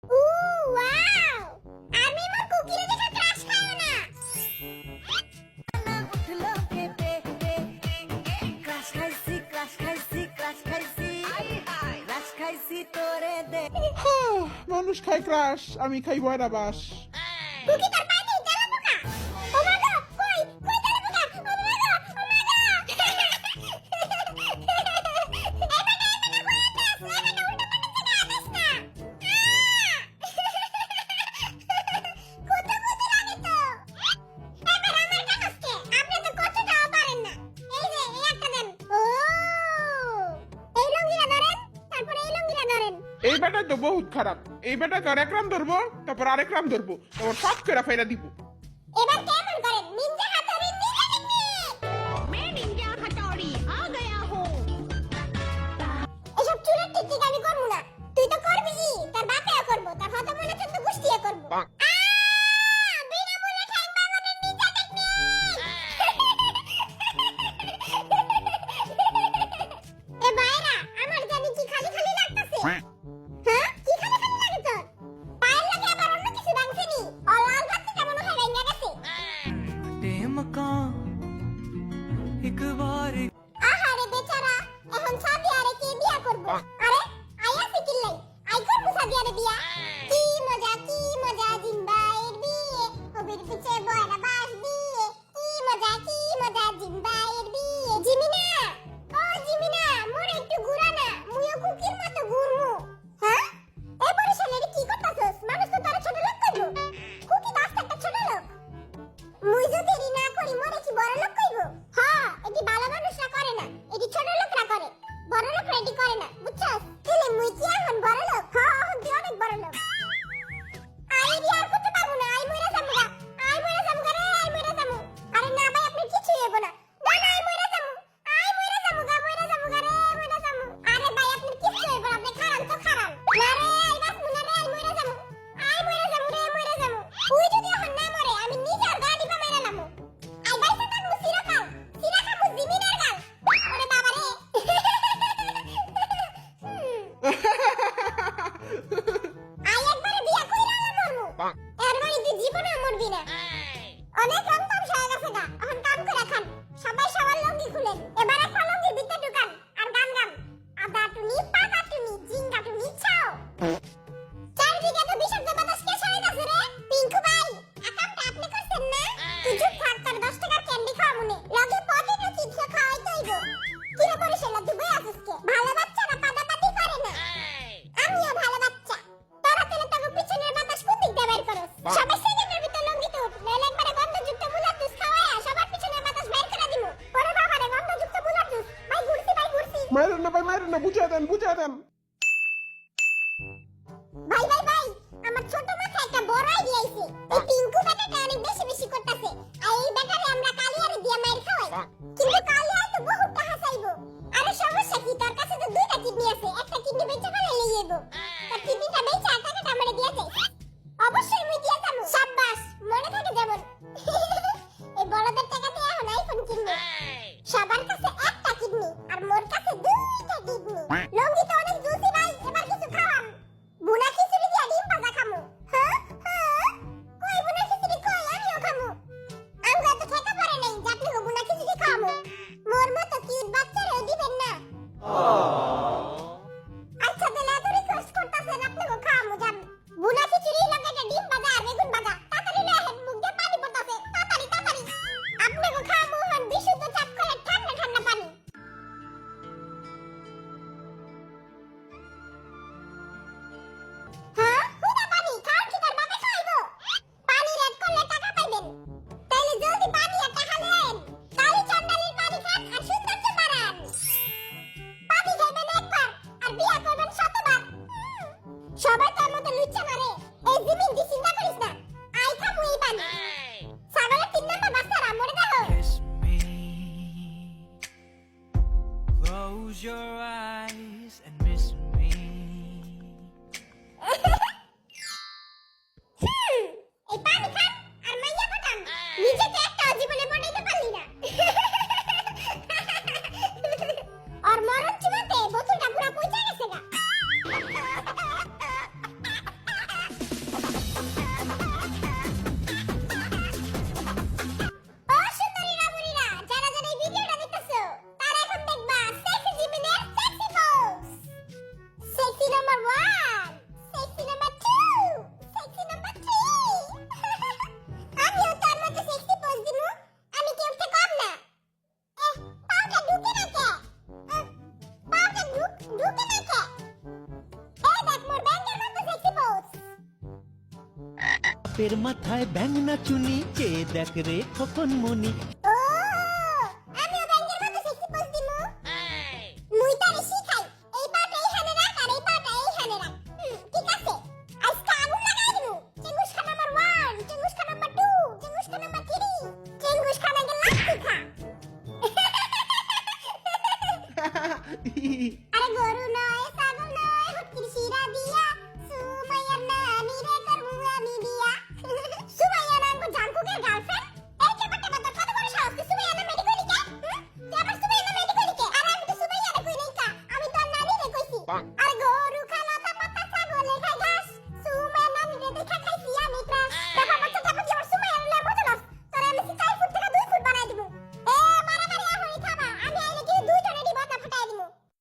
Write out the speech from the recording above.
উ wow আমি আমার কুকিরে দেখা ক্রাশ খাও না উঠলো পেপে ক্রাশ খাইছি ক্রাশ খাইছি ক্রাশ খাইছি ক্রাশ খাইছি তোরে দে মানুষ খায় ক্রাশ, আমি খাই বয়রা বাস। কুকি তোর পাইতে তেলা পোকা ও মা গো কই কই তেলা পোকা ও মা গো ও মা গো এই বেটা তো বহুত খারাপ, এই বেটা তো এক রাম ধরবো, তারপর আরেক রাম ধরবো, তারপর সব করে ফেরা দিব। এবার কেমন করেন নিনজা হাতুড়ি নিনজা টেকনিক मैं निंजा हथौड़ी आ गया हूँ। এসব চুরের টিকটিক আমি করব না তুই তো করবি তোর বাপেও করব তার হত মনে চন্দ গুষ্টিয়ে করব বিনামূল্যে ঠ্যাং ভাঙানোর নিনজা টেকনিক এ বাইরা আমার জানি কি খালি খালি লাগতাছে হ্যাঁ কি খালি খালি লাগে তোর পায়ের লাগে আবার অন্য কিছু ভাঙছে নি অলাল ভাতটা মনে হয় ভেঙে গেছে एक बार আহারে বেচারা এখন সাদিয়ারে কে বিয়া করব আরে আয়া সিকিল্লাই আই করব সাদিয়ারে বিয়া কি মজা জিম্বাইর বিয়ে হবির পিছে বয়রা বাস দিয়ে কি মজা জিম্বাইর বিয়ে জিমিনা ও জিমিনা মোর একটু ঘুরা না মুইও কুকির মতো ঘুরমু হ্যাঁ এই পরিশালের কি করতাছস মানুষ তো তোরে ছোট লোক কইবো কুকি তো আস্তে একটা ছোট লোক মুই যদি রি না করি মোরে কি বড় লোক কইবো হ্যাঁ এটি ভালো মানুষরা করে না এটি ছোট লোকরা করে বড় লোকরা এটি করে না বুঝছস তাহলে মুই কি এখন বড় লোক হ্যাঁ এখন তুই অনেক বড় লোক আই রি আর করতে পারবো না আই মইরা যামু রে আই মইরা যামু আরে না ভাই আপনি কিছু হইবো না না আই মইরা যামু রে মইরা যামু আরে ভাই আপনি কিছু হইবো না আপনি খারান তো খারান না রে আই বাসমু না রে আই মইরা যামু তুই যদি এখন না মরে আমি নিজের গাড়ি পা মেরে নামু আই বাইসা থাকবো চিরকাল চিরাখামু জিমিনের গাল ওরে বাবা রে আই একবারে বিয়া কইরা মরমু এর মানে তুই জীবনে মরবি না অনেক রং তামসা হয়ে গেছে গা এখন কাম করে খান সবাই সবার লঙ্গি খুলেন এবার একটা লঙ্গির ভিতরে ঢুকান আর গান গান আদা টুনি পাকা টুনি জিঙ্গা টুনি ছাও চারিদিকে তো বিষাক্ত বাতাস কে ছড়াইতাছে রে পিঙ্কু ভাই আকামটা আপনি করছেন না তুই চুপ থাক তোর 10 টাকার ক্যান্ডি খাওয়া মনে লগে পটেটো চিপস খাওয়াইতে হইব কি রে পরিশালা তুই বই আছিস কে ভালো বাচ্চারা পাদাপাতি করে না আমিও ভালো বাচ্চা তোরা তেলে তাকে পিছনের বাতাস কোন দিক দিয়ে বের করস সবাই সেকেন্ডের ভিতর লঙ্গিতে উঠ নইলে একবারে গন্ধযুক্ত বুলার জুস খাওয়ায়া সবার পিছনের বাতাস বের করে দিমু পরে বাবা রে গন্ধযুক্ত বুলার জুস ভাই ঘুরছি মারেন না ভাই, মারেন না, বুঝিয়ে দেন। ভাই আমার ছোট মাথায় একটা বড় আইডিয়া আইছে এই পিঙ্কু বেটাটা অনেক বেশি বেশি করতেছে আর এই বেটারে আমরা কালিয়ারে দিয়া মাইর খাওয়াই কিন্তু কালিয়া তো বহুত টাকা চাইবো আরে সমস্যা কি তোর কাছে তো দুইটা কিডনি আছে একটা কিডনি বেচে ফেলে লই যাইবো তোর কিডনিটা বেচে টাকাটা আমারে দিয়া যাই অবশ্যই মুই দিয়া যাবো শাবাশ মনে থাকে যেমন এই বড়দের টাকা দিয়ে এখন আইফোন কিনবো সবার কাছে একটা কিডনি আর মোর কাছে দুইটা কিডনি লঙ্গি তো অনেক জুসি ভাই এবার কিছু খাওয়ান বুনা খিচুড়ি দিয়া ডিম ভাজা খামু হ্যাঁ কই বুনা খিচুড়ি কই আমিও খামু আমগো তো ঠেকা পারে নাই যে আপনি বুনা খিচুড়ি খামু মোর মতো কিউট বাচ্চারে দিবেন না আচ্ছা তাহলে এত রিকোয়েস্ট করতেছেন আপনাকে খামু যান বুনা খিচুড়ি লগে একটা ডিম ভাজা আর বেগুন ভাজা তাড়াতাড়ি লয়ে আহেন মুখ দিয়ে পানি পড়তাছে তাড়াতাড়ি আপনাকে খামু হন বিশুদ্ধ চাপ করে ঠান্ডা ঠান্ডা পানি হ্যাঁ হুদা পানি খান কি তার বাপে খাইবো পানি রেড করলে টাকা পাইবেন তাইলে জলদি পানি আর টাকা নেন কালি চন্ডালির পানি খান আর সৌন্দর্য বাড়ান পানি খাইবেন একবার আর বিয়া করবেন শতবার সবাই তোর মতো লুচ্চা মারে এই জিমিন দি চিন্তা করিস না আই খামু এই পানি ছাগলের 3 নাম্বার বাচ্চারা মরে দেখো kiss me close your eyes and miss me এই পানি খান আর মাইয়া পটান নিজেকে একটা জীবনে পটাইতে পারলি না আর মরণ চুমাতে বোতলটা পুরো পচে গেছে গা বাপের মাথায় ব্যাঙ না চুনি, কে দেখ রে খোকন মনি। ও আমিও ব্যাংকের মতো সেক্সি পোজ দিমু। মুই তারে শিখাই এই পাটা এইখানে রাখ আর এই পাটা এইখানে রাখ। ঠিক আছে আজকে আগুন লাগাই দিমু। চেঙ্গুস খা নাম্বার 1, চেঙ্গুস খা নাম্বার 2, চেঙ্গুস খা নাম্বার 3, চেঙ্গুস খা নাগে লাত্তি খা। আরে গরু নয় ছাগল নয় হটকির শিরা দিয়া সুমাইয়ার নানি রে করবো আমি বিয়া। সুমাইয়া নাম জাঙ্কুকের গার্লফ্রেন্ড। এই কেপাটে বাদ কত বড় সাহস তুই সুমাইয়া নাম মেডি কইলি কে? তুই আবার সুমাইয়া নাম মেডি কইলি কে? আরে আমি তো সুমাইয়া রে কই নাই কা, আমি তো আর নানি রে কইছি। আরে গো